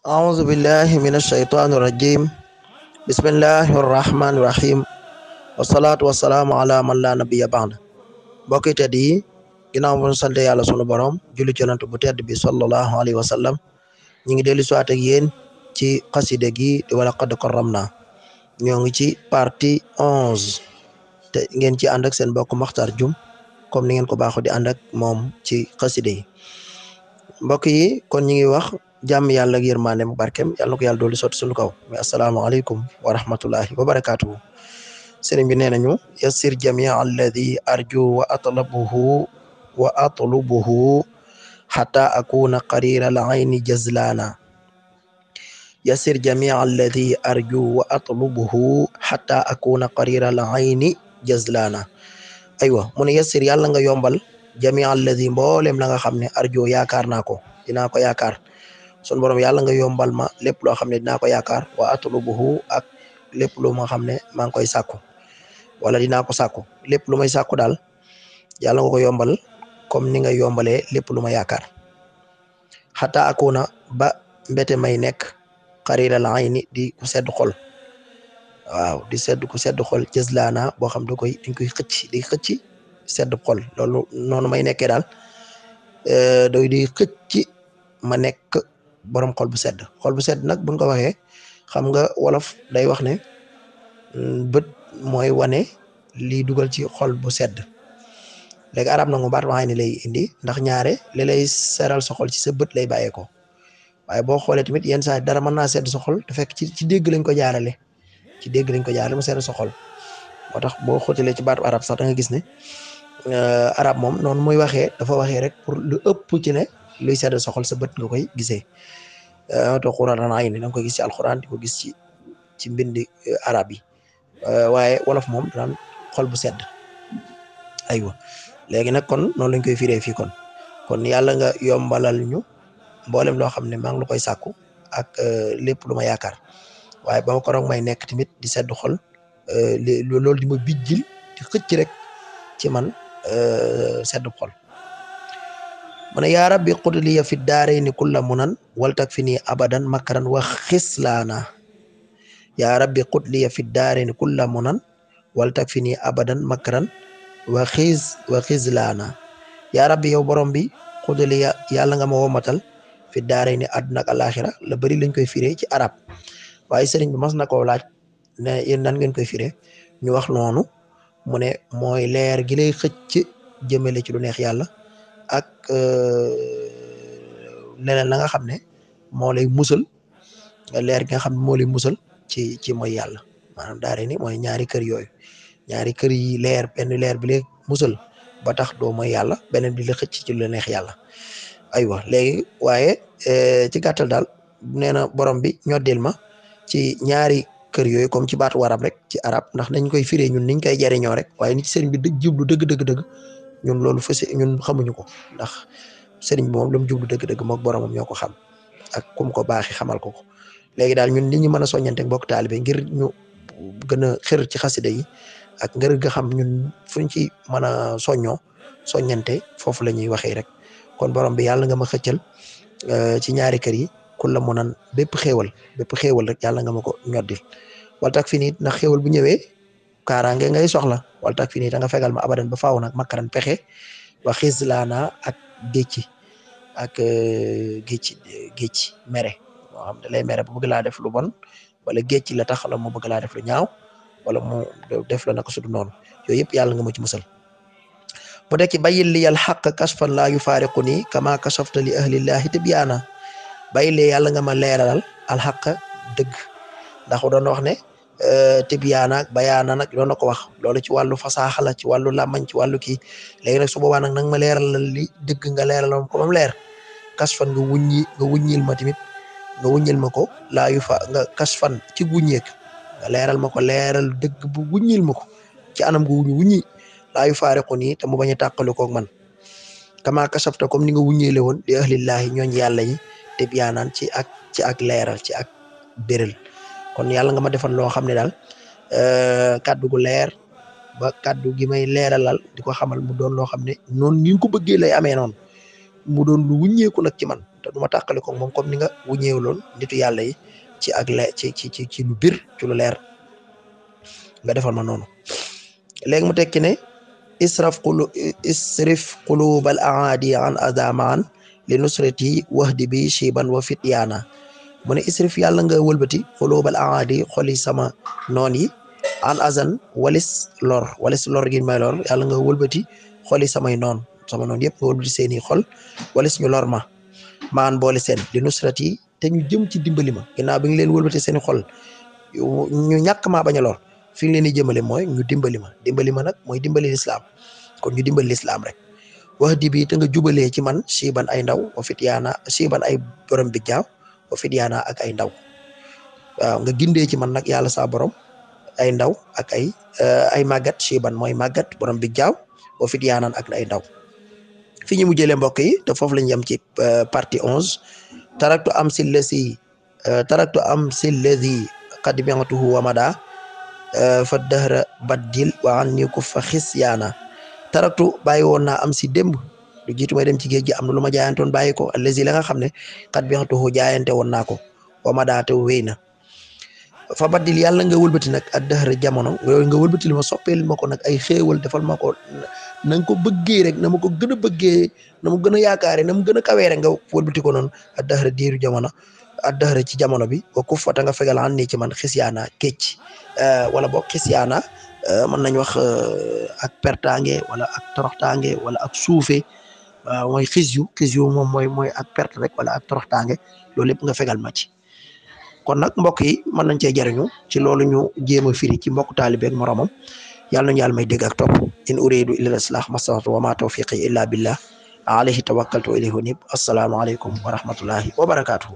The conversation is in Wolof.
أعوذ بالله من الشيطان الرجيم بسم الله الرحمن الرحيم والصلاة والسلام على من لا نبي بعد mbokk yi tedd yi ginnaaw bu ñu sant yàlla sunu borom julli ci yonent bu tedd bi sallallahu alayhi wa sallam ñu ngi dellu siwaat ak yéen ci xaside gi di wala qad karramna ñoo ngi ci partie 11 te ngeen ci ànd ak seen mbokk Makhtar Dioum comme ni ngeen ko baaxoo di ànd ak moom ci xaside yi mbokk yi kon ñu ngi wax jàmm yàlla ak yërmande mu barkem yàlla na ko yàlla doolu sotti suñu kaw mais asalaamaaleykum wa rahmatullahi wa barakaatuhu sëriñ bi nee nañu yassir jamia alladi arju wa atlubuhu xata akuna qarira al ayni jazlana yassir jamia alladi arju wa atlubuhu xata akuna qarira al ayni jazlana aywa mu ne yassir yàlla nga yombal jamia alladi mboolem la nga xam ne arju yaakaar naa ko dinaa ko yaakaar sun borom yàlla nga yombal ma lépp loo xam ne dinaa ko yaakaar wa atlubuhu ak lépp lu ma xam ne maa ngi koy sàkku wala dinaa ko sàkku lépp lu may sàkku daal yàlla nga ko yombal comme ni nga yombalee lépp lu ma yaakaar xata akuna ba mbete may nekk xariral ayni di ku sedd xol waaw di ku sedd xol jëslaana boo xam dañ koy xëcc sedd xol loolu noonu may nekkee daal di xëcc ma nekk borom xol bu sedd nag buñ ko waxee xam nga wolof day wax ne bët mooy wane lii dugal ci xol bu sedd léegi arab nag mu baat waxee ni lay indi ndax ñaare li lay seral sa xol ci sa bët lay bàyyeekoo waaye boo xoolee tamit yenn saa dara mën naa sedd sa xol te fekk ci dégg lañ ko jaarale mu sedd sa xol moo tax boo xóotalee ci baatu arab sax da nga gis ne arab moom noonu muy waxee dafa waxee rek pour lu ëpp ci ne luy sedd sa xol sa bët nga koy gisee to quraan ay ni da nga koy gis ci alquran di ko gis ci mbindi arab yi waaye wolof moom daan xol bu sedd aywa léegi nag kon noonu lañ koy firee fii kon yàlla nga yombalal ñu mboolem loo xam ne maa ngi la koy sàkku ak lépp lu ma yaakaar waaye ba ma ko may nekk tamit di sedd xol loolu di ma bijjil di xëcc rek ci man sedd xol mu ne yaa rabbi qudliya fi daarayni kulla munan waltak fi nii abadan makran wa xislaana yaa rabbi qudliya fi daarayni kulla munan waltak fi nii abadan makran wa xizlaana yaa rabbi yow borom bi qudliya yàlla nga ma womatal fi daarayni àdduna ak alaxira la bëri lañ koy firee ci arab waaye sëriñ bi mas na koo laaj ne yéen nan ngeen koy firee ñu wax noonu mu ne mooy leer gi lay xëcc jëmale ci lu neex yàlla ak leneen la nga xam ne moo lay musal leer gi nga xam ne moo lay musal ci mooy yàlla maanaam daare ni mooy ñaari kër yooyu ñaari kër yi leer benn leer bi lay musal ba tax doo mooy yàlla beneen bi la xëcc ci lu neex yàlla aywa léegi waaye ci gàttal daal nee na borom bi ñoddil ma ci ñaari kër yooyu comme ci baatu warab rek ci arab ndax nañ koy firee ñun niñ koy jariñoo rek waaye ni ci sëriñ bi jublu dëgg ñun loolu ñun xamuñu ko ndax sëriñ bi moom lu mu jublu dëgg-dëgg mook boromam ñoo ko xam ak kum ko baaxi xamal ko léegi daal ñun nit ñi mën a soññante mbokk taalibe ngir ñu gën a xër ci xasida yi ak ngir nga xam ñun fuñ ci mën a soññante foofu la ñuy waxee rek kon borom bi yàlla nga ma xëccal ci ñaari kër yi ku la mu nan bépp xéewal rek yàlla nga ma ko ñoddil wala tak fi nit ndax xéewal bu ñëwee kaaraange ngay soxla wala tak fi nii da nga fegal ma abadan ba faaw nag makkaran pexe wa xislaana ak gécci mere moo xam da lay mere bu bëgg laa def lu bon wala gécci la tax la mu bëgg laa def lu ñaaw wala mu def la naka sudu noonu yooyu yëpp yàlla nga ma ci musal mu dekk ci bayil li yal xaq kasfan laa yufaariqu nii kama kasafta li ahlillahi tibyaana bayil li yàlla nga ma leeralal alxaq dëgg ndax doon wax ne tibyaana ak bayaana nag doon na ko wax loolu ci wàllu fasaaxa la ci wàllu làmmañ ci wàllu kii léegi nag su boobaa nag ma leeralal li dëgg nga leeralal ko moom leer kasfan nga wuññil ma tamit nga wuññil ma ko laa yu fa nga kasfan ci wuññeek nga leeral ma ko leeral dëgg bu wuññil ma ko ci anam gu wuññi laa yu faariqu nii te mu bañ a tàqalu koog man kama kasafta comme ni nga wuññeele woon di ahlillahi ñooñ yàlla yi te biyaanaan ci ak leeral ci ak béral kon yàlla nga ma defal loo xam ne daal kàddu gu leer ba kàddu gi may leeralal di ko xamal mu doon loo xam ne noonu ni nga ko bëggee lay amee noonu mu doon lu wuññeeku nag ci man te te du ma tàqali ko moom comme ni nga wuñeewuloon nitu yàlla yi ci ak ci lu bir ci lu leer nga defal ma noonu. léegi mu tekki ne isrif qulubal aadi an adamaan li nusrati wahdi bi shiban wa fityaana mu ne isrif yàlla nga wëlbati qulubal aadi xoli sama noon yi an azan walis lor gi may lor yàlla nga wëlbati xoli sama noon yëpp nga wëlbati seeni xol walis ñu lor ma maan boole seen li nusrati te ñu jëm ci dimbali ma ginnaaw bi nga leen wëlbati seeni xol ñu ñàkk maa bañ a lor fi nga leen di jëmale mooy ñu dimbali ma nag mooy dimbali lislaam kon ñu dimbali lislaam rek wax di bi te nga jubalee ci man shiban ay ndaw wa fityaana shiban ay borom bi jaaw wa fityaana ak ay ndaw waaw nga gindee ci man nag yàlla saa borom ay ndaw ak ay màggat shiban mooy màggat borom bi jaaw wa fityaanan ak ay ndaw fi ñu mu jëlee mbokk yi te foofu lañu yem ci partie 11 taraktu am si lezi qad bi'tuhu wa mada fa dahra baddil wa an ni ko fa xisyaana taraktu bàyyi woon naa am si démb lu jiitu may dem ci géej gi am na lu ma jaayantoon bàyyi ko lezi la nga xam ne qad bi'tuhu jaayante woon naa ko wa mada te wéy na fa baddil yàlla nga wëlbati nag ak dahra jamono nga wëlbati li ma soppeel ma ko nag ay xéewal defal ma ko na nga ko bëggee rek na ma ko gën a bëggee na ma gën a yaakaare na mu gën a kawee rek nga wëlbati ko noonu ak dahra diiru jamono ak dahra ci jamono bi wa ku fata nga fegal an nii ci man xisyaana kécc wala boog xisyaana mën nañ wax ak pertange wala ak toroxtaange wala ak suufe mooy xis yu moom mooy ak perte rek wala ak toroxtaange loolu lépp nga fegal ma ci kon nag mbokk yi mën nañ cee jariñu ci loolu ñu jéem a firi ci mbokk taalibeeg moromam yàlla nañu yàlla may dégg ak topp in uridu illa al-islah mastata'tu wa ma tawfiqi illa billah alayhi tawakkaltu wa ilayhi unib assalaamu aleykum wa rahmatullahi wa barakatuhu